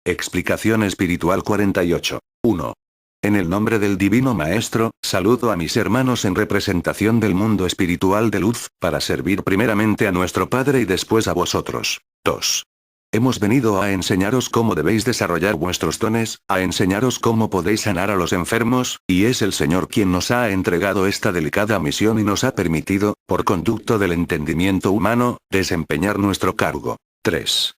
Explicación espiritual 48. 1. En el nombre del Divino Maestro, saludo a mis hermanos en representación del mundo espiritual de luz, para servir primeramente a nuestro Padre y después a vosotros. 2. Hemos venido a enseñaros cómo debéis desarrollar vuestros dones, a enseñaros cómo podéis sanar a los enfermos, y es el Señor quien nos ha entregado esta delicada misión y nos ha permitido, por conducto del entendimiento humano, desempeñar nuestro cargo. 3.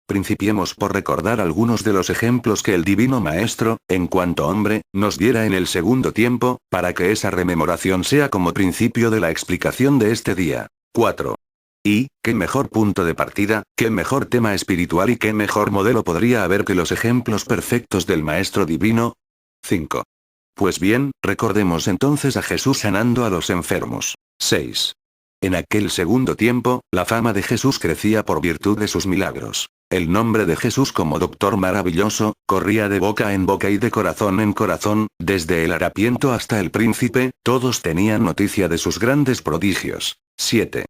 Principiemos por recordar algunos de los ejemplos que el Divino Maestro, en cuanto hombre, nos diera en el segundo tiempo, para que esa rememoración sea como principio de la explicación de este día. 4. Y, ¿qué mejor punto de partida, qué mejor tema espiritual y qué mejor modelo podría haber que los ejemplos perfectos del Maestro Divino? 5. Pues bien, recordemos entonces a Jesús sanando a los enfermos. 6. En aquel segundo tiempo, la fama de Jesús crecía por virtud de sus milagros. El nombre de Jesús como Doctor Maravilloso, corría de boca en boca y de corazón en corazón, desde el harapiento hasta el príncipe, todos tenían noticia de sus grandes prodigios. 7.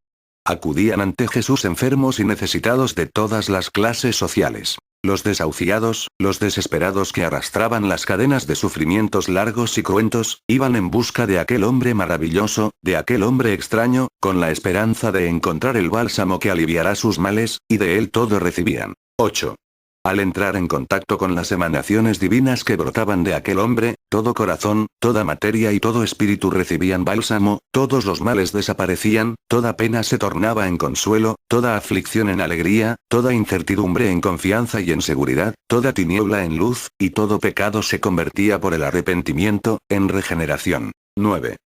Acudían ante Jesús enfermos y necesitados de todas las clases sociales. Los desahuciados, los desesperados que arrastraban las cadenas de sufrimientos largos y cruentos, iban en busca de aquel hombre maravilloso, de aquel hombre extraño, con la esperanza de encontrar el bálsamo que aliviará sus males, y de él todo recibían. 8. Al entrar en contacto con las emanaciones divinas que brotaban de aquel hombre, todo corazón, toda materia y todo espíritu recibían bálsamo, todos los males desaparecían, toda pena se tornaba en consuelo, toda aflicción en alegría, toda incertidumbre en confianza y en seguridad, toda tiniebla en luz, y todo pecado se convertía por el arrepentimiento, en regeneración. 9.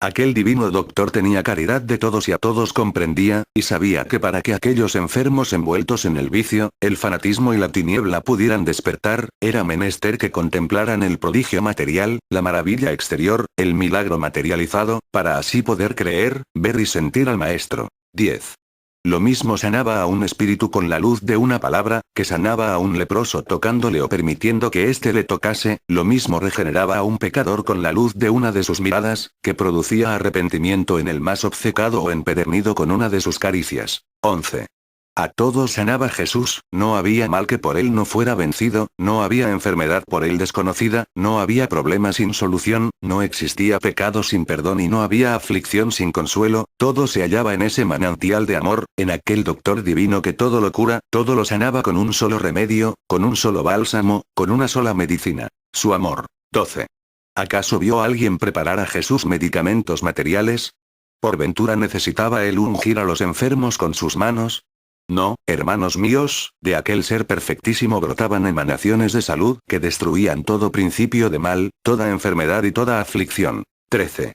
Aquel divino doctor tenía caridad de todos y a todos comprendía, y sabía que para que aquellos enfermos envueltos en el vicio, el fanatismo y la tiniebla pudieran despertar, era menester que contemplaran el prodigio material, la maravilla exterior, el milagro materializado, para así poder creer, ver y sentir al Maestro. 10. Lo mismo sanaba a un espíritu con la luz de una palabra, que sanaba a un leproso tocándole o permitiendo que éste le tocase, lo mismo regeneraba a un pecador con la luz de una de sus miradas, que producía arrepentimiento en el más obcecado o empedernido con una de sus caricias. 11. A todos sanaba Jesús, no había mal que por él no fuera vencido, no había enfermedad por él desconocida, no había problema sin solución, no existía pecado sin perdón y no había aflicción sin consuelo, todo se hallaba en ese manantial de amor, en aquel doctor divino que todo lo cura, todo lo sanaba con un solo remedio, con un solo bálsamo, con una sola medicina. Su amor. 12. ¿Acaso vio alguien preparar a Jesús medicamentos materiales? ¿Por ventura necesitaba él ungir a los enfermos con sus manos? No, hermanos míos, de aquel ser perfectísimo brotaban emanaciones de salud que destruían todo principio de mal, toda enfermedad y toda aflicción. 13.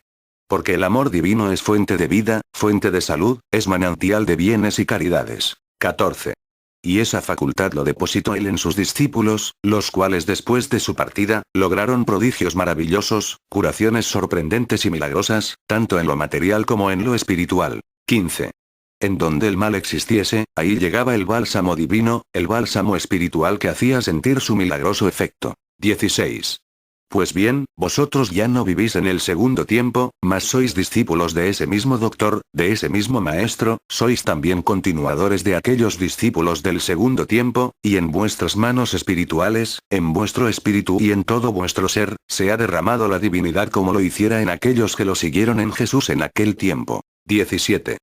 Porque el amor divino es fuente de vida, fuente de salud, es manantial de bienes y caridades. 14. Y esa facultad lo depositó él en sus discípulos, los cuales después de su partida, lograron prodigios maravillosos, curaciones sorprendentes y milagrosas, tanto en lo material como en lo espiritual. 15. En donde el mal existiese, ahí llegaba el bálsamo divino, el bálsamo espiritual que hacía sentir su milagroso efecto. 16. Pues bien, vosotros ya no vivís en el segundo tiempo, mas sois discípulos de ese mismo doctor, de ese mismo maestro, sois también continuadores de aquellos discípulos del segundo tiempo, y en vuestras manos espirituales, en vuestro espíritu y en todo vuestro ser, se ha derramado la divinidad como lo hiciera en aquellos que lo siguieron en Jesús en aquel tiempo. 17.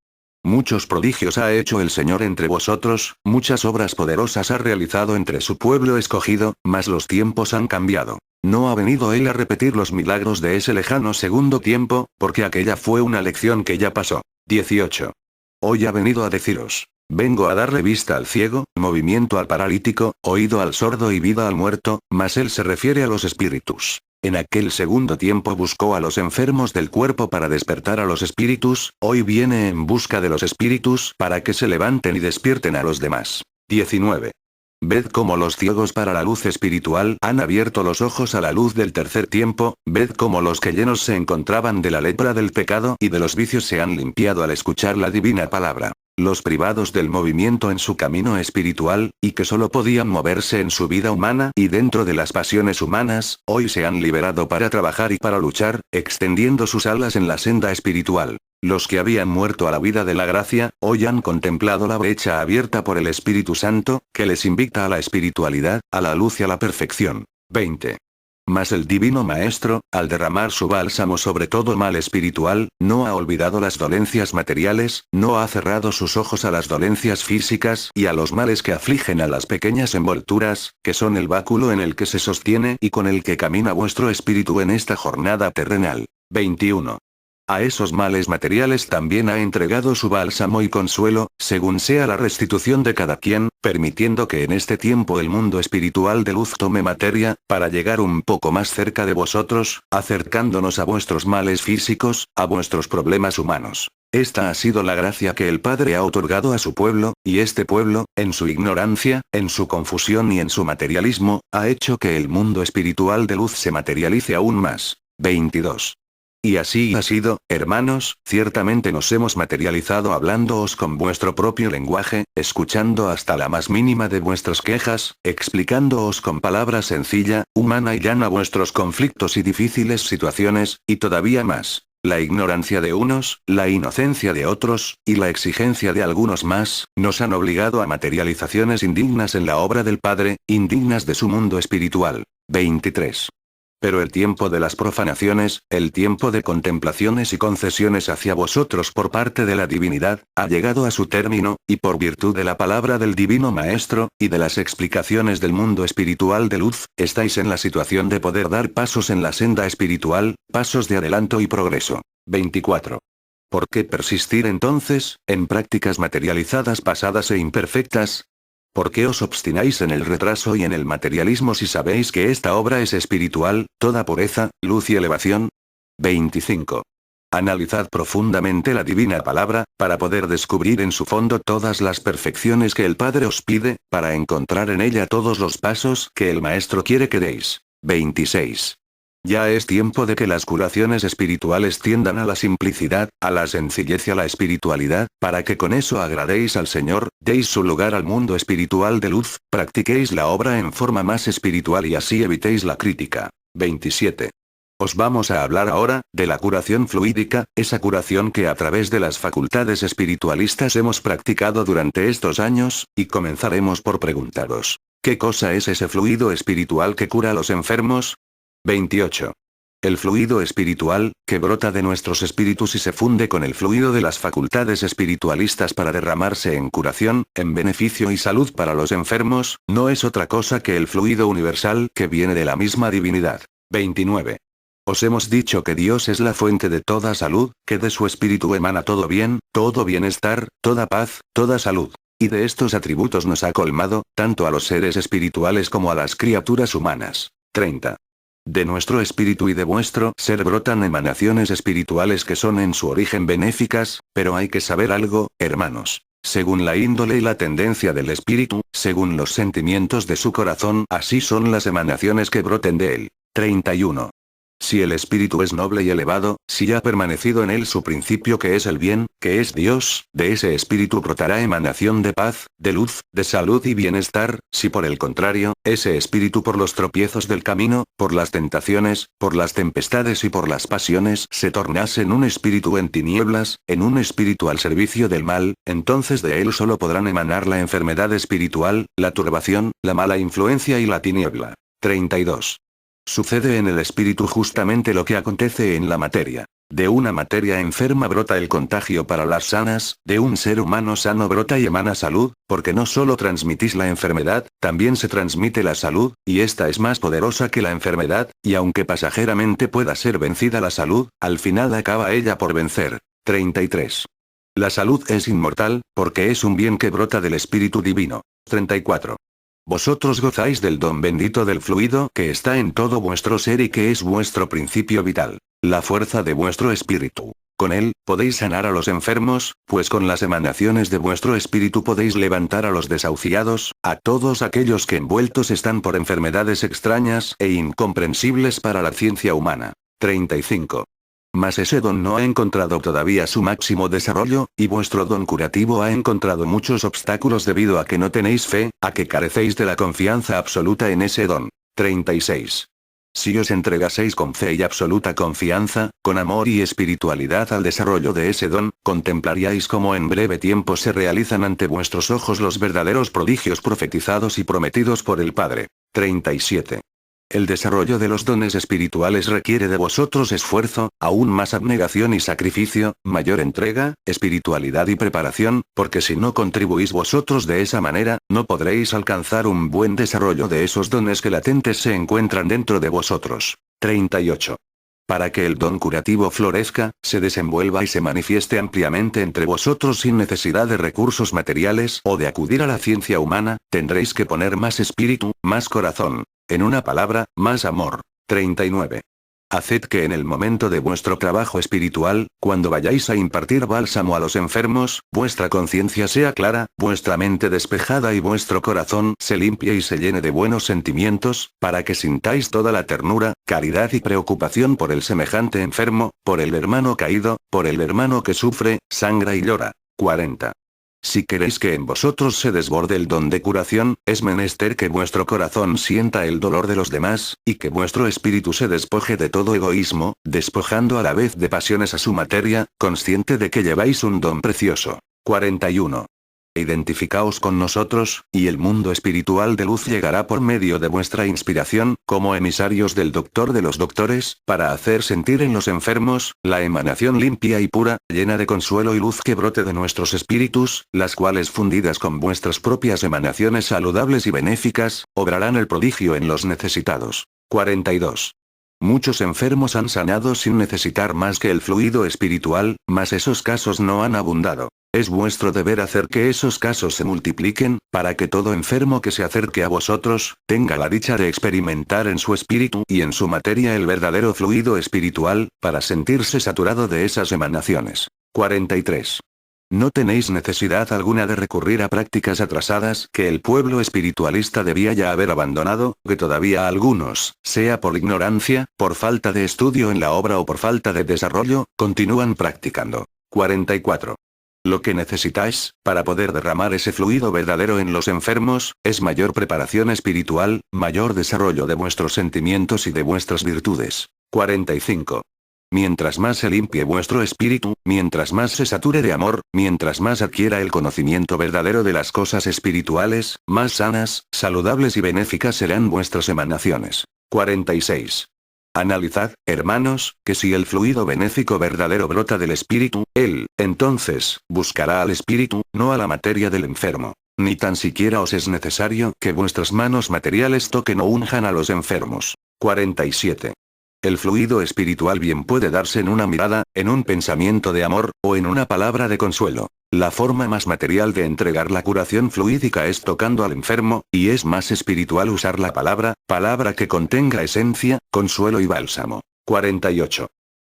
Muchos prodigios ha hecho el Señor entre vosotros, muchas obras poderosas ha realizado entre su pueblo escogido, mas los tiempos han cambiado. No ha venido Él a repetir los milagros de ese lejano segundo tiempo, porque aquella fue una lección que ya pasó. 18. Hoy ha venido a deciros: vengo a darle vista al ciego, movimiento al paralítico, oído al sordo y vida al muerto, mas Él se refiere a los espíritus. En aquel segundo tiempo buscó a los enfermos del cuerpo para despertar a los espíritus, hoy viene en busca de los espíritus para que se levanten y despierten a los demás. 19. Ved cómo los ciegos para la luz espiritual han abierto los ojos a la luz del tercer tiempo, ved cómo los que llenos se encontraban de la lepra del pecado y de los vicios se han limpiado al escuchar la divina palabra. Los privados del movimiento en su camino espiritual, y que solo podían moverse en su vida humana y dentro de las pasiones humanas, hoy se han liberado para trabajar y para luchar, extendiendo sus alas en la senda espiritual. Los que habían muerto a la vida de la gracia, hoy han contemplado la brecha abierta por el Espíritu Santo, que les invita a la espiritualidad, a la luz y a la perfección. 20. Mas el Divino Maestro, al derramar su bálsamo sobre todo mal espiritual, no ha olvidado las dolencias materiales, no ha cerrado sus ojos a las dolencias físicas y a los males que afligen a las pequeñas envolturas, que son el báculo en el que se sostiene y con el que camina vuestro espíritu en esta jornada terrenal. 21. A esos males materiales también ha entregado su bálsamo y consuelo, según sea la restitución de cada quien, permitiendo que en este tiempo el mundo espiritual de luz tome materia, para llegar un poco más cerca de vosotros, acercándonos a vuestros males físicos, a vuestros problemas humanos. Esta ha sido la gracia que el Padre ha otorgado a su pueblo, y este pueblo, en su ignorancia, en su confusión y en su materialismo, ha hecho que el mundo espiritual de luz se materialice aún más. 22. Y así ha sido, hermanos, ciertamente nos hemos materializado hablándoos con vuestro propio lenguaje, escuchando hasta la más mínima de vuestras quejas, explicándoos con palabra sencilla, humana y llana vuestros conflictos y difíciles situaciones, y todavía más. La ignorancia de unos, la inocencia de otros, y la exigencia de algunos más, nos han obligado a materializaciones indignas en la obra del Padre, indignas de su mundo espiritual. 23. Pero el tiempo de las profanaciones, el tiempo de contemplaciones y concesiones hacia vosotros por parte de la divinidad, ha llegado a su término, y por virtud de la palabra del Divino Maestro, y de las explicaciones del mundo espiritual de luz, estáis en la situación de poder dar pasos en la senda espiritual, pasos de adelanto y progreso. 24. ¿Por qué persistir entonces, en prácticas materializadas pasadas e imperfectas? ¿Por qué os obstináis en el retraso y en el materialismo si sabéis que esta obra es espiritual, toda pureza, luz y elevación? 25. Analizad profundamente la divina palabra, para poder descubrir en su fondo todas las perfecciones que el Padre os pide, para encontrar en ella todos los pasos que el Maestro quiere que deis. 26. Ya es tiempo de que las curaciones espirituales tiendan a la simplicidad, a la sencillez y a la espiritualidad, para que con eso agradéis al Señor, deis su lugar al mundo espiritual de luz, practiquéis la obra en forma más espiritual y así evitéis la crítica. 27. Os vamos a hablar ahora, de la curación fluídica, esa curación que a través de las facultades espiritualistas hemos practicado durante estos años, y comenzaremos por preguntaros, ¿qué cosa es ese fluido espiritual que cura a los enfermos? 28. El fluido espiritual, que brota de nuestros espíritus y se funde con el fluido de las facultades espiritualistas para derramarse en curación, en beneficio y salud para los enfermos, no es otra cosa que el fluido universal que viene de la misma divinidad. 29. Os hemos dicho que Dios es la fuente de toda salud, que de su espíritu emana todo bien, todo bienestar, toda paz, toda salud. Y de estos atributos nos ha colmado, tanto a los seres espirituales como a las criaturas humanas. 30. De nuestro espíritu y de vuestro ser brotan emanaciones espirituales que son en su origen benéficas, pero hay que saber algo, hermanos. Según la índole y la tendencia del espíritu, según los sentimientos de su corazón, así son las emanaciones que broten de él. 31. Si el espíritu es noble y elevado, si ha permanecido en él su principio que es el bien, que es Dios, de ese espíritu brotará emanación de paz, de luz, de salud y bienestar. Si por el contrario, ese espíritu por los tropiezos del camino, por las tentaciones, por las tempestades y por las pasiones se tornase en un espíritu en tinieblas, en un espíritu al servicio del mal, entonces de él solo podrán emanar la enfermedad espiritual, la turbación, la mala influencia y la tiniebla. 32. Sucede en el espíritu justamente lo que acontece en la materia. De una materia enferma brota el contagio para las sanas, de un ser humano sano brota y emana salud, porque no solo transmitís la enfermedad, también se transmite la salud, y esta es más poderosa que la enfermedad, y aunque pasajeramente pueda ser vencida la salud, al final acaba ella por vencer. 33. La salud es inmortal, porque es un bien que brota del Espíritu Divino. 34. Vosotros gozáis del don bendito del fluido que está en todo vuestro ser y que es vuestro principio vital, la fuerza de vuestro espíritu. Con él, podéis sanar a los enfermos, pues con las emanaciones de vuestro espíritu podéis levantar a los desahuciados, a todos aquellos que envueltos están por enfermedades extrañas e incomprensibles para la ciencia humana. 35. mas ese don no ha encontrado todavía su máximo desarrollo, y vuestro don curativo ha encontrado muchos obstáculos debido a que no tenéis fe, a que carecéis de la confianza absoluta en ese don. 36. Si os entregaseis con fe y absoluta confianza, con amor y espiritualidad al desarrollo de ese don, contemplaríais cómo en breve tiempo se realizan ante vuestros ojos los verdaderos prodigios profetizados y prometidos por el Padre. 37. El desarrollo de los dones espirituales requiere de vosotros esfuerzo, aún más abnegación y sacrificio, mayor entrega, espiritualidad y preparación, porque si no contribuís vosotros de esa manera, no podréis alcanzar un buen desarrollo de esos dones que latentes se encuentran dentro de vosotros. 38. Para que el don curativo florezca, se desenvuelva y se manifieste ampliamente entre vosotros sin necesidad de recursos materiales o de acudir a la ciencia humana, tendréis que poner más espíritu, más corazón. En una palabra, más amor. 39. Haced que en el momento de vuestro trabajo espiritual, cuando vayáis a impartir bálsamo a los enfermos, vuestra conciencia sea clara, vuestra mente despejada y vuestro corazón se limpie y se llene de buenos sentimientos, para que sintáis toda la ternura, caridad y preocupación por el semejante enfermo, por el hermano caído, por el hermano que sufre, sangra y llora. 40. Si queréis que en vosotros se desborde el don de curación, es menester que vuestro corazón sienta el dolor de los demás, y que vuestro espíritu se despoje de todo egoísmo, despojando a la vez de pasiones a su materia, consciente de que lleváis un don precioso. 41. Identificaos con nosotros, y el mundo espiritual de luz llegará por medio de vuestra inspiración, como emisarios del doctor de los doctores, para hacer sentir en los enfermos, la emanación limpia y pura, llena de consuelo y luz que brote de nuestros espíritus, las cuales fundidas con vuestras propias emanaciones saludables y benéficas, obrarán el prodigio en los necesitados. 42. Muchos enfermos han sanado sin necesitar más que el fluido espiritual, mas esos casos no han abundado. Es vuestro deber hacer que esos casos se multipliquen, para que todo enfermo que se acerque a vosotros, tenga la dicha de experimentar en su espíritu y en su materia el verdadero fluido espiritual, para sentirse saturado de esas emanaciones. 43. No tenéis necesidad alguna de recurrir a prácticas atrasadas que el pueblo espiritualista debía ya haber abandonado, que todavía algunos, sea por ignorancia, por falta de estudio en la obra o por falta de desarrollo, continúan practicando. 44. Lo que necesitáis, para poder derramar ese fluido verdadero en los enfermos, es mayor preparación espiritual, mayor desarrollo de vuestros sentimientos y de vuestras virtudes. 45. Mientras más se limpie vuestro espíritu, mientras más se sature de amor, mientras más adquiera el conocimiento verdadero de las cosas espirituales, más sanas, saludables y benéficas serán vuestras emanaciones. 46. Analizad, hermanos, que si el fluido benéfico verdadero brota del espíritu, él, entonces, buscará al espíritu, no a la materia del enfermo. Ni tan siquiera os es necesario que vuestras manos materiales toquen o unjan a los enfermos. 47. El fluido espiritual bien puede darse en una mirada, en un pensamiento de amor, o en una palabra de consuelo. La forma más material de entregar la curación fluídica es tocando al enfermo, y es más espiritual usar la palabra que contenga esencia, consuelo y bálsamo. 48.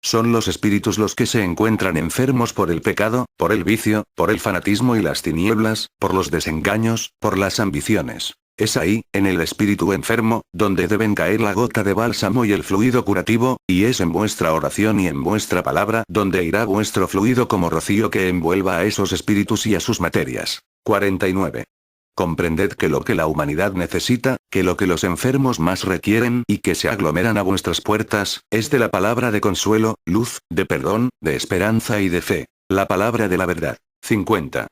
Son los espíritus los que se encuentran enfermos por el pecado, por el vicio, por el fanatismo y las tinieblas, por los desengaños, por las ambiciones. Es ahí, en el espíritu enfermo, donde deben caer la gota de bálsamo y el fluido curativo, y es en vuestra oración y en vuestra palabra donde irá vuestro fluido como rocío que envuelva a esos espíritus y a sus materias. 49. Comprended que lo que la humanidad necesita, que lo que los enfermos más requieren y que se aglomeran a vuestras puertas, es de la palabra de consuelo, luz, de perdón, de esperanza y de fe. La palabra de la verdad. 50.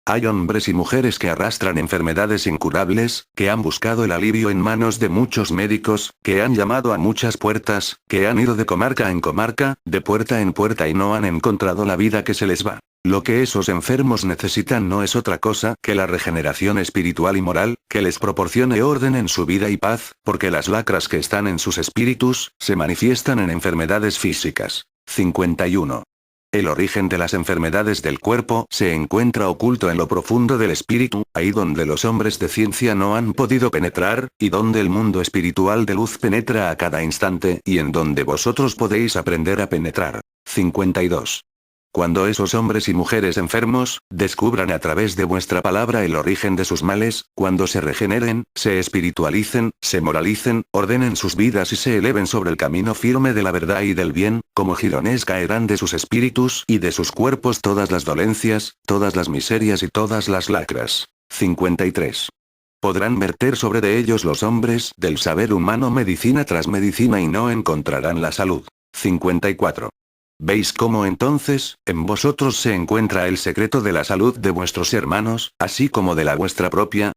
Hay hombres y mujeres que arrastran enfermedades incurables, que han buscado el alivio en manos de muchos médicos, que han llamado a muchas puertas, que han ido de comarca en comarca, de puerta en puerta y no han encontrado la vida que se les va. Lo que esos enfermos necesitan no es otra cosa que la regeneración espiritual y moral, que les proporcione orden en su vida y paz, porque las lacras que están en sus espíritus, se manifiestan en enfermedades físicas. 51. El origen de las enfermedades del cuerpo se encuentra oculto en lo profundo del espíritu, ahí donde los hombres de ciencia no han podido penetrar, y donde el mundo espiritual de luz penetra a cada instante y en donde vosotros podéis aprender a penetrar. 52. Cuando esos hombres y mujeres enfermos, descubran a través de vuestra palabra el origen de sus males, cuando se regeneren, se espiritualicen, se moralicen, ordenen sus vidas y se eleven sobre el camino firme de la verdad y del bien, como jirones caerán de sus espíritus y de sus cuerpos todas las dolencias, todas las miserias y todas las lacras. 53. Podrán verter sobre de ellos los hombres del saber humano medicina tras medicina y no encontrarán la salud. 54. ¿Veis cómo entonces, en vosotros se encuentra el secreto de la salud de vuestros hermanos, así como de la vuestra propia?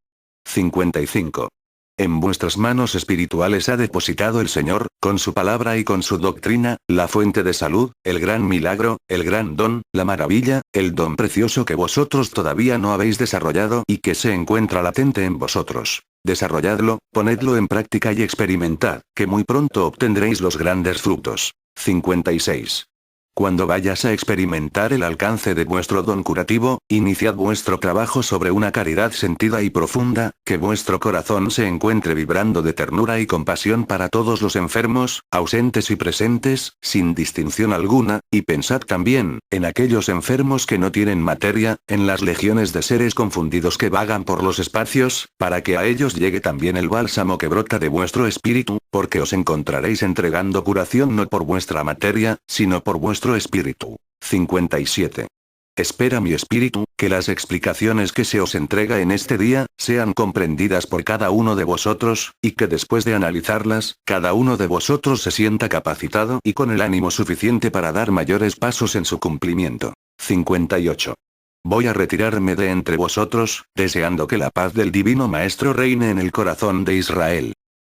55. En vuestras manos espirituales ha depositado el Señor, con su palabra y con su doctrina, la fuente de salud, el gran milagro, el gran don, la maravilla, el don precioso que vosotros todavía no habéis desarrollado y que se encuentra latente en vosotros. Desarrolladlo, ponedlo en práctica y experimentad, que muy pronto obtendréis los grandes frutos. 56. Cuando vayas a experimentar el alcance de vuestro don curativo, iniciad vuestro trabajo sobre una caridad sentida y profunda, que vuestro corazón se encuentre vibrando de ternura y compasión para todos los enfermos, ausentes y presentes, sin distinción alguna, y pensad también, en aquellos enfermos que no tienen materia, en las legiones de seres confundidos que vagan por los espacios, para que a ellos llegue también el bálsamo que brota de vuestro espíritu, porque os encontraréis entregando curación no por vuestra materia, sino por vuestro espíritu. 57. Espera mi espíritu, que las explicaciones que se os entrega en este día, sean comprendidas por cada uno de vosotros, y que después de analizarlas, cada uno de vosotros se sienta capacitado y con el ánimo suficiente para dar mayores pasos en su cumplimiento. 58. Voy a retirarme de entre vosotros, deseando que la paz del Divino Maestro reine en el corazón de Israel.